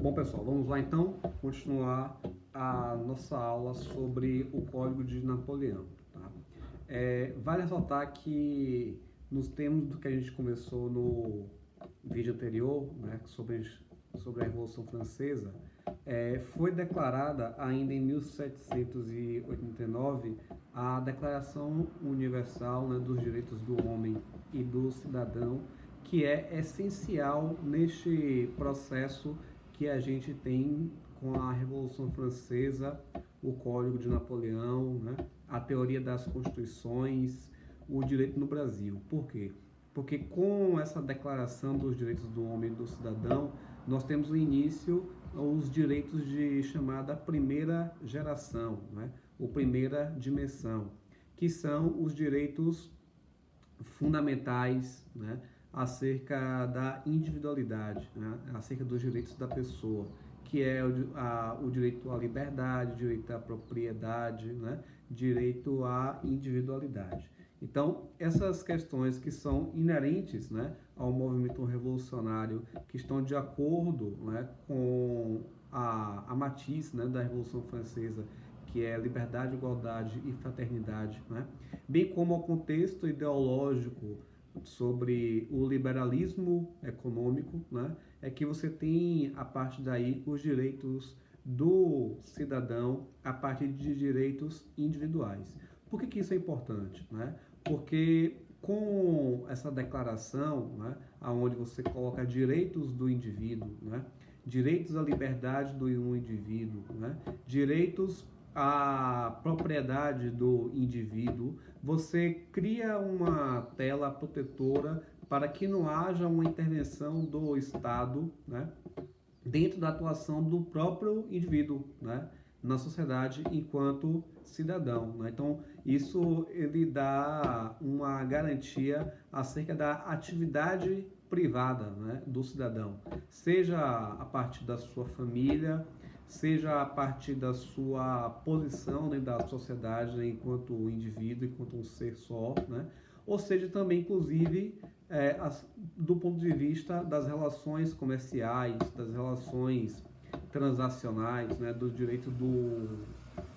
Bom, pessoal, vamos lá então continuar a nossa aula sobre o Código de Napoleão. Tá? Vale ressaltar que nos termos do que a gente conversou no vídeo anterior, né, sobre a Revolução Francesa, foi declarada ainda em 1789 a Declaração Universal, né, dos Direitos do Homem e do Cidadão, que é essencial neste processo que a gente tem com a Revolução Francesa, o Código de Napoleão, né, a teoria das constituições, o direito no Brasil. Por quê? Porque com essa declaração dos direitos do homem e do cidadão, nós temos no início os direitos de chamada primeira geração, né, ou primeira dimensão, que são os direitos fundamentais, né, acerca da individualidade, né, acerca dos direitos da pessoa, que é o direito à liberdade, direito à propriedade, né, direito à individualidade. Então, essas questões que são inerentes, né, ao movimento revolucionário, que estão de acordo, né, com a matiz, né, da Revolução Francesa, que é liberdade, igualdade e fraternidade, né, bem como ao contexto ideológico sobre o liberalismo econômico, né, é que você tem, a partir daí, os direitos do cidadão a partir de direitos individuais. Por que isso é importante? Né? Porque com essa declaração, né, onde você coloca direitos do indivíduo, né, direitos à liberdade do indivíduo, né, direitos à propriedade do indivíduo, você cria uma tela protetora para que não haja uma intervenção do Estado, né, dentro da atuação do próprio indivíduo, né, na sociedade enquanto cidadão, né? Então, isso ele dá uma garantia acerca da atividade privada, né, do cidadão, seja a partir da sua família, seja a partir da sua posição dentro da sociedade, né, enquanto indivíduo, enquanto um ser só, né? Ou seja, também, inclusive, do ponto de vista das relações comerciais, das relações transacionais, né, do direito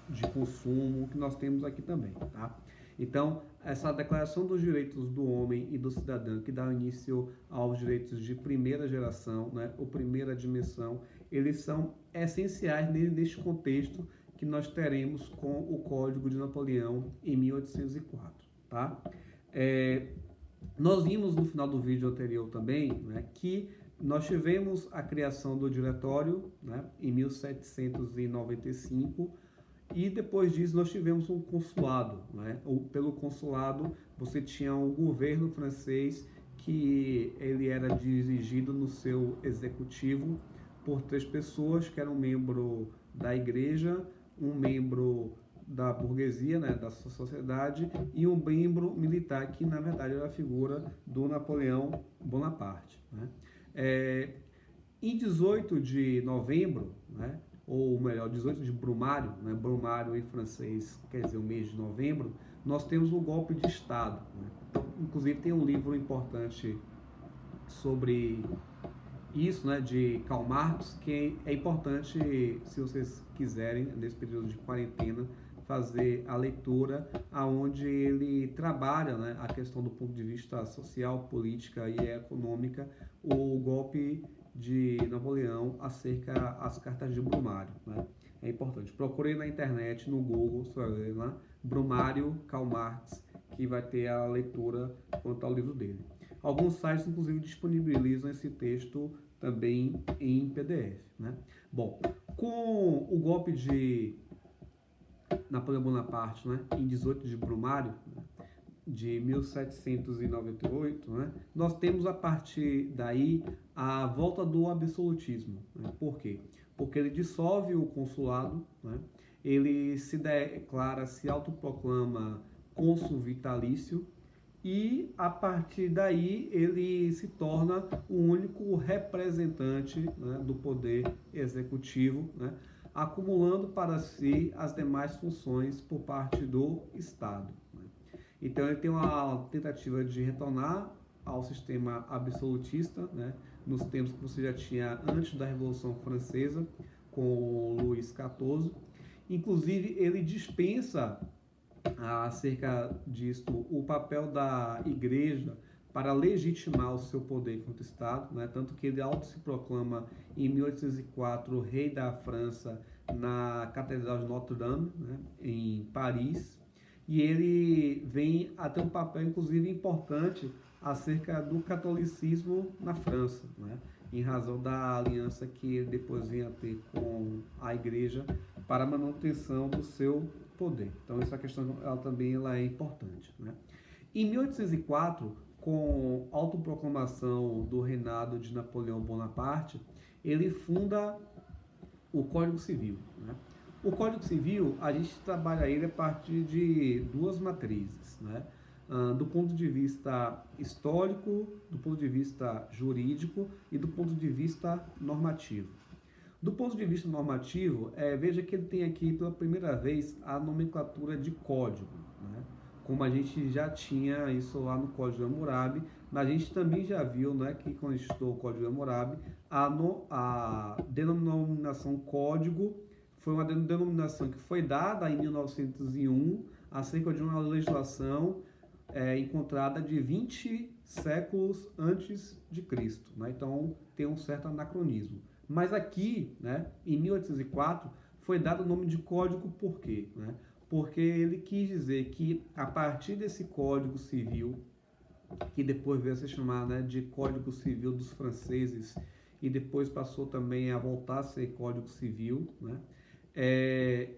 de consumo que nós temos aqui também, tá? Então, essa declaração dos direitos do homem e do cidadão, que dá início aos direitos de primeira geração, né, ou primeira dimensão, eles são essenciais neste contexto que nós teremos com o Código de Napoleão em 1804, tá? Nós vimos no final do vídeo anterior também, né, que nós tivemos a criação do diretório, né, em 1795, e depois disso nós tivemos um consulado, né? Pelo consulado você tinha um governo francês que ele era dirigido no seu executivo por 3 pessoas, que eram um membro da igreja, um membro da burguesia, né, da sociedade, e um membro militar, que na verdade era a figura do Napoleão Bonaparte, né? Em 18 de novembro, né, ou melhor, 18 de Brumário, né, Brumário em francês quer dizer o mês de novembro, nós temos um golpe de Estado, né? Então, inclusive tem um livro importante sobre isso, né, de Karl Marx, que é importante, se vocês quiserem, nesse período de quarentena, fazer a leitura, aonde ele trabalha, né, a questão do ponto de vista social, política e econômica, o golpe de Napoleão acerca das cartas de Brumário, né? É importante. Procurem na internet, no Google, você vai ver lá, Brumário, Karl Marx, que vai ter a leitura quanto ao livro dele. Alguns sites, inclusive, disponibilizam esse texto também em PDF, né? Bom, com o golpe de Napoleão Bonaparte, né, em 18 de Brumário, né, de 1798, né, nós temos a partir daí a volta do absolutismo, né? Por quê? Porque ele dissolve o consulado, né? Ele se declara, se autoproclama cônsul vitalício, e a partir daí ele se torna o único representante, né, do poder executivo, né, acumulando para si as demais funções por parte do Estado, né? Então ele tem uma tentativa de retornar ao sistema absolutista, né, nos tempos que você já tinha antes da Revolução Francesa, com Luís XIV. Inclusive, ele dispensa acerca disso o papel da igreja para legitimar o seu poder contra o Estado, né? Tanto que ele auto se proclama em 1804 rei da França na Catedral de Notre-Dame, né? Em Paris, e ele vem a ter um papel inclusive importante acerca do catolicismo na França, né? Em razão da aliança que ele depois vinha a ter com a igreja para a manutenção do seu poder. Então essa questão ela também ela é importante, né? Em 1804, com a autoproclamação do reinado de Napoleão Bonaparte, ele funda o Código Civil, né? O Código Civil, a gente trabalha ele a partir de duas matrizes, né? Do ponto de vista histórico, do ponto de vista jurídico e do ponto de vista normativo. Do ponto de vista normativo, veja que ele tem aqui pela primeira vez a nomenclatura de código, né? Como a gente já tinha isso lá no Código de Hammurabi, mas a gente também já viu, né, que quando a gente estudou o Código de Hammurabi, a denominação código foi uma denominação que foi dada em 1901 acerca de uma legislação encontrada de 20 séculos antes de Cristo, né? Então tem um certo anacronismo. Mas aqui, né, em 1804, foi dado o nome de Código por quê? Né? Porque ele quis dizer que a partir desse Código Civil, que depois veio a ser chamado, né, de Código Civil dos franceses e depois passou também a voltar a ser Código Civil, né?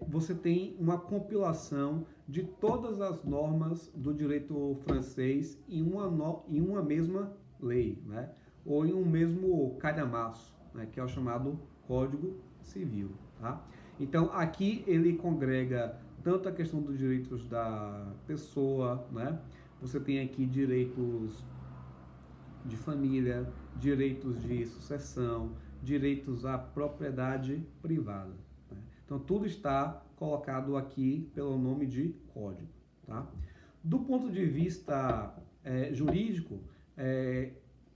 Você tem uma compilação de todas as normas do direito francês em uma mesma lei, né? Ou em um mesmo calhamaço, né? Que é o chamado Código Civil. Tá? Então, aqui ele congrega tanto a questão dos direitos da pessoa, né? Você tem aqui direitos de família, direitos de sucessão, direitos à propriedade privada. Né? Então, tudo está colocado aqui pelo nome de código. Tá? Do ponto de vista jurídico,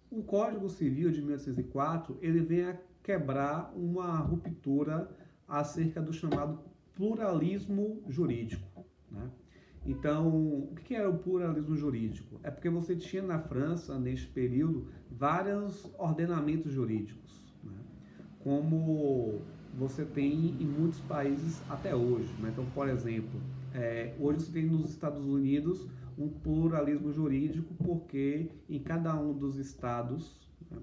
o Código Civil de 1804 ele vem a quebrar uma ruptura acerca do chamado pluralismo jurídico. Né? Então, o que era o pluralismo jurídico? É porque você tinha na França, neste período, vários ordenamentos jurídicos, né? Como você tem em muitos países até hoje. Né? Então, por exemplo, hoje você tem nos Estados Unidos um pluralismo jurídico porque em cada um dos estados, né,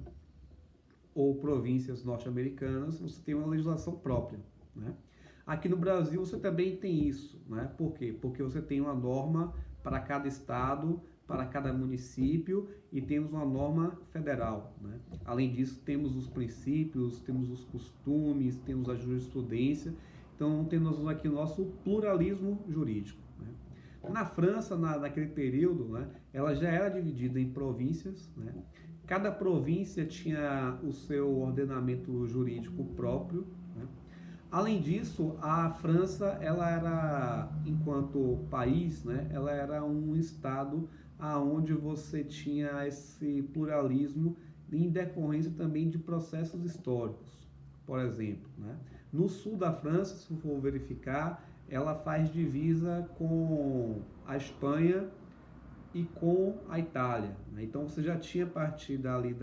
ou províncias norte-americanas você tem uma legislação própria. Né? Aqui no Brasil você também tem isso, né? Por quê? Porque você tem uma norma para cada estado, para cada município e temos uma norma federal, né? Além disso, temos os princípios, temos os costumes, temos a jurisprudência. Então, temos aqui o nosso pluralismo jurídico. Né? Na França, naquele período, né, ela já era dividida em províncias, né? Cada província tinha o seu ordenamento jurídico próprio. Né? Além disso, a França, ela era, enquanto país, né, ela era um estado aonde você tinha esse pluralismo em decorrência também de processos históricos. Por exemplo, né, no sul da França, se for verificar, ela faz divisa com a Espanha e com a Itália. Né? Então você já tinha partido ali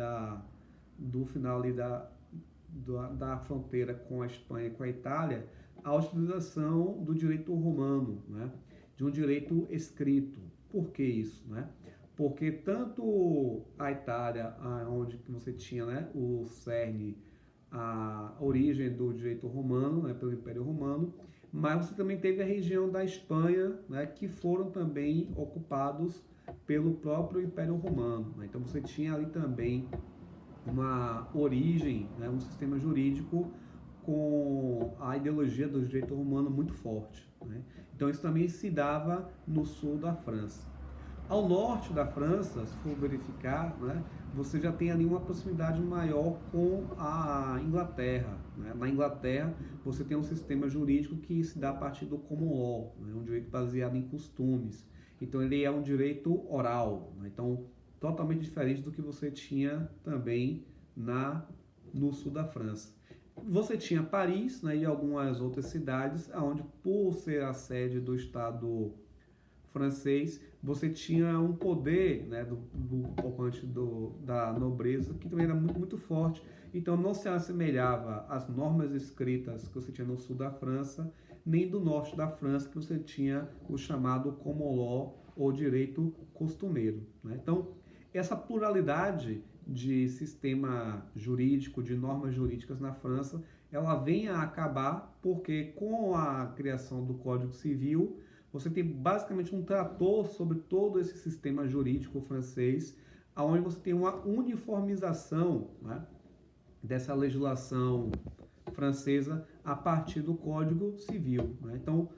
do final ali da fronteira com a Espanha e com a Itália, a utilização do direito romano, né? De um direito escrito. Por que isso? Né? Porque tanto a Itália, onde você tinha, né, o cerne, a origem do direito romano, né, pelo Império Romano, mas você também teve a região da Espanha, né, que foram também ocupados pelo próprio Império Romano. Né? Então você tinha ali também uma origem, né, um sistema jurídico com a ideologia do direito romano muito forte. Né? Então isso também se dava no sul da França. Ao norte da França, se for verificar, né, você já tem ali uma proximidade maior com a Inglaterra. Né? Na Inglaterra, você tem um sistema jurídico que se dá a partir do common law, né? Um direito baseado em costumes. Então, ele é um direito oral. Né? Então, totalmente diferente do que você tinha também no sul da França. Você tinha Paris, né, e algumas outras cidades, onde, por ser a sede do Estado francês, você tinha um poder, né, por parte da nobreza, que também era muito, muito forte. Então não se assemelhava às normas escritas que você tinha no sul da França, nem do norte da França, que você tinha o chamado common law, ou direito costumeiro, né? Então, essa pluralidade de sistema jurídico, de normas jurídicas na França, ela vem a acabar porque, com a criação do Código Civil, você tem basicamente um trator sobre todo esse sistema jurídico francês, onde você tem uma uniformização, né, dessa legislação francesa a partir do Código Civil, né? Então,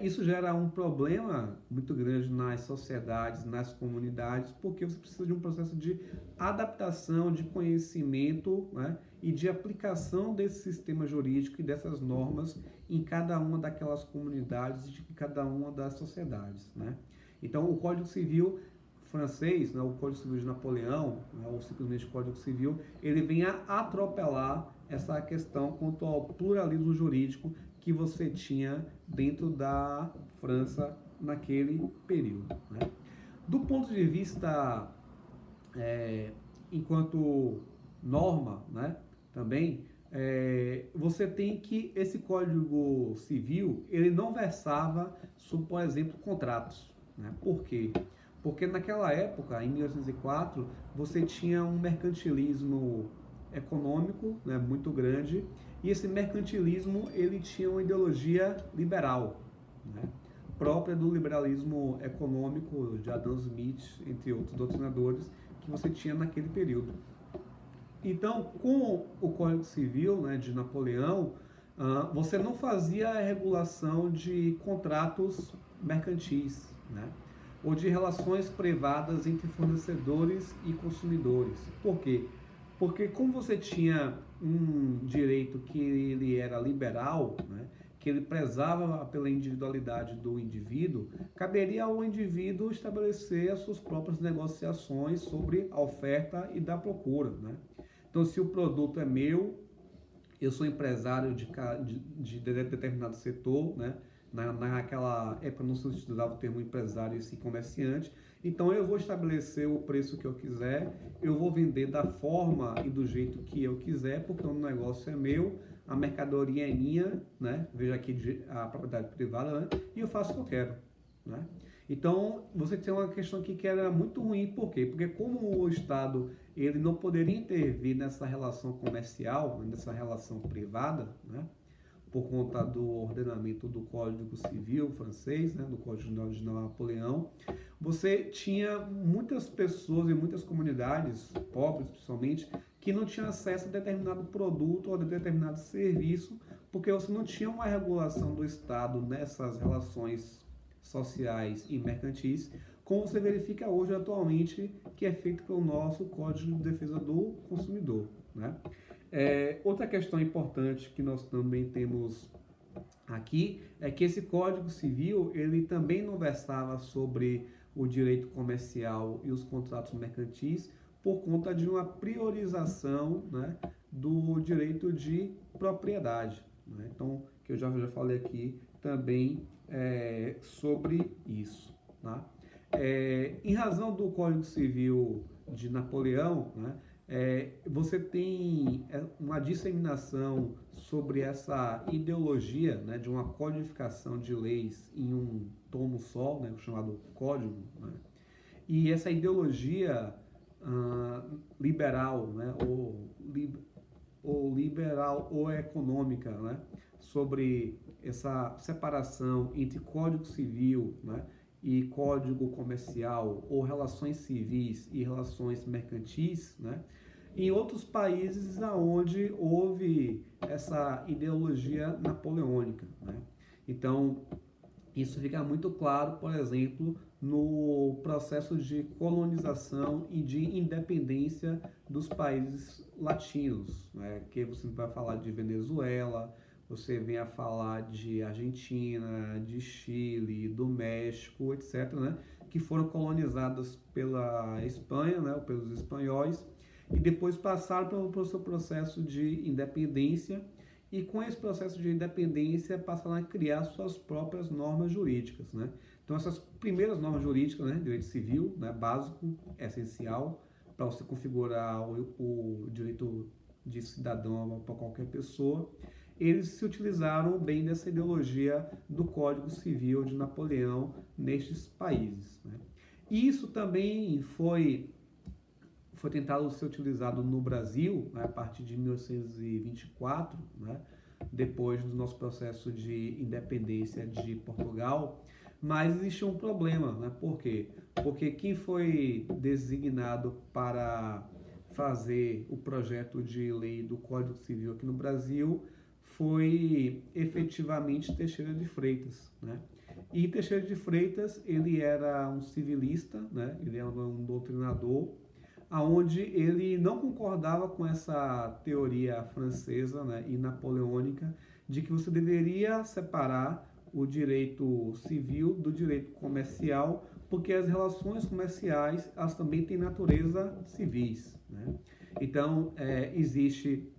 isso gera um problema muito grande nas sociedades, nas comunidades, porque você precisa de um processo de adaptação, de conhecimento, né, e de aplicação desse sistema jurídico e dessas normas em cada uma daquelas comunidades e em cada uma das sociedades, né? Então, o Código Civil francês, né, o Código Civil de Napoleão, né, ou simplesmente Código Civil, ele vem a atropelar essa questão quanto ao pluralismo jurídico que você tinha dentro da França naquele período, né? Do ponto de vista enquanto norma, né, também, você tem que esse Código Civil, ele não versava sobre, por exemplo, contratos, né? Por quê? Porque naquela época, em 1804, você tinha um mercantilismo econômico, né, muito grande, e esse mercantilismo ele tinha uma ideologia liberal, né, própria do liberalismo econômico de Adam Smith, entre outros doutrinadores, que você tinha naquele período. Então, com o Código Civil, né, de Napoleão, você não fazia a regulação de contratos mercantis, né, ou de relações privadas entre fornecedores e consumidores. Por quê? Porque como você tinha um direito que ele era liberal, né, que ele prezava pela individualidade do indivíduo, caberia ao indivíduo estabelecer as suas próprias negociações sobre a oferta e da procura, né? Então, se o produto é meu, eu sou empresário de determinado setor, né? Naquela época não se utilizava o termo empresário e sim comerciante. Então eu vou estabelecer o preço que eu quiser, eu vou vender da forma e do jeito que eu quiser, porque o negócio é meu, a mercadoria é minha, né? Veja aqui a propriedade privada, né? E eu faço o que eu quero, né? Então você tem uma questão aqui que era muito ruim, por quê? Porque como o Estado ele não poderia intervir nessa relação comercial, nessa relação privada, né? Por conta do ordenamento do Código Civil francês, né, do Código de Napoleão, você tinha muitas pessoas e muitas comunidades, pobres principalmente, que não tinham acesso a determinado produto ou a determinado serviço, porque você não tinha uma regulação do Estado nessas relações sociais e mercantis, como você verifica hoje atualmente, que é feito pelo nosso Código de Defesa do Consumidor, né? Outra questão importante que nós também temos aqui é que esse Código Civil ele também não versava sobre o direito comercial e os contratos mercantis por conta de uma priorização, né, do direito de propriedade, né? Então, que eu já falei aqui também sobre isso, tá? Em razão do Código Civil de Napoleão, né, você tem uma disseminação sobre essa ideologia, né, de uma codificação de leis em um tomo só, né, chamado Código, né? E essa ideologia liberal, né, ou liberal ou econômica, né, sobre essa separação entre Código Civil, né, e Código Comercial, ou relações civis e relações mercantis, né, em outros países onde houve essa ideologia napoleônica, né? Então, isso fica muito claro, por exemplo, no processo de colonização e de independência dos países latinos, né? Que você vai falar de Venezuela, você vem a falar de Argentina, de Chile, do México, etc., né? Que foram colonizadas pela Espanha, né? Ou pelos espanhóis, e depois passaram pelo seu processo de independência, e com esse processo de independência passaram a criar suas próprias normas jurídicas, né? Então essas primeiras normas jurídicas, né, direito civil, né, básico, essencial para você configurar o direito de cidadão para qualquer pessoa, eles se utilizaram bem dessa ideologia do Código Civil de Napoleão nestes países, né? E isso também foi tentado ser utilizado no Brasil, né, a partir de 1824, né, depois do nosso processo de independência de Portugal, mas existia um problema, né? Por quê? Porque quem foi designado para fazer o projeto de lei do Código Civil aqui no Brasil foi efetivamente Teixeira de Freitas, né? E Teixeira de Freitas, ele era um civilista, né? Ele era um doutrinador, aonde ele não concordava com essa teoria francesa, né, e napoleônica de que você deveria separar o direito civil do direito comercial, porque as relações comerciais elas também têm natureza civis, né? Então existe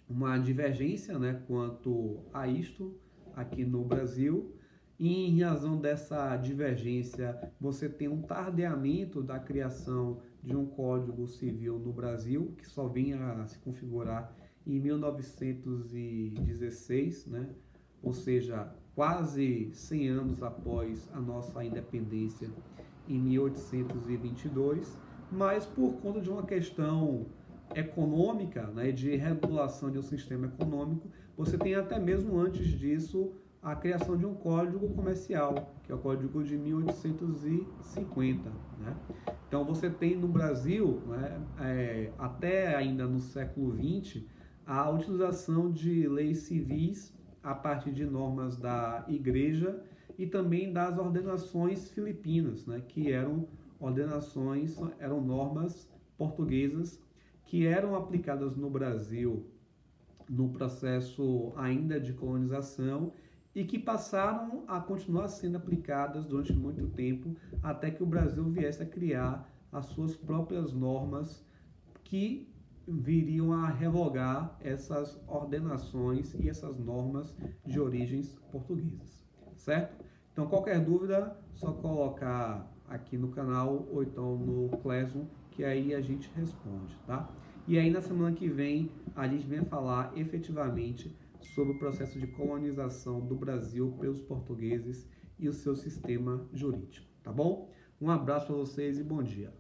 uma divergência, né, quanto a isto aqui no Brasil. E em razão dessa divergência, você tem um tardeamento da criação de um Código Civil no Brasil, que só vinha a se configurar em 1916, né? Ou seja, quase 100 anos após a nossa independência, em 1822, mas por conta de uma questão econômica, né, de regulação de um sistema econômico, você tem até mesmo antes disso a criação de um código comercial, que é o Código de 1850, né? Então você tem no Brasil, né, até ainda no século XX, a utilização de leis civis a partir de normas da Igreja e também das ordenações filipinas, né, que eram normas portuguesas que eram aplicadas no Brasil no processo ainda de colonização e que passaram a continuar sendo aplicadas durante muito tempo, até que o Brasil viesse a criar as suas próprias normas que viriam a revogar essas ordenações e essas normas de origens portuguesas, certo? Então, qualquer dúvida, só colocar aqui no canal ou então no Classroom, que aí a gente responde, tá? E aí, na semana que vem, a gente vem falar efetivamente sobre o processo de colonização do Brasil pelos portugueses e o seu sistema jurídico, tá bom? Um abraço para vocês e bom dia.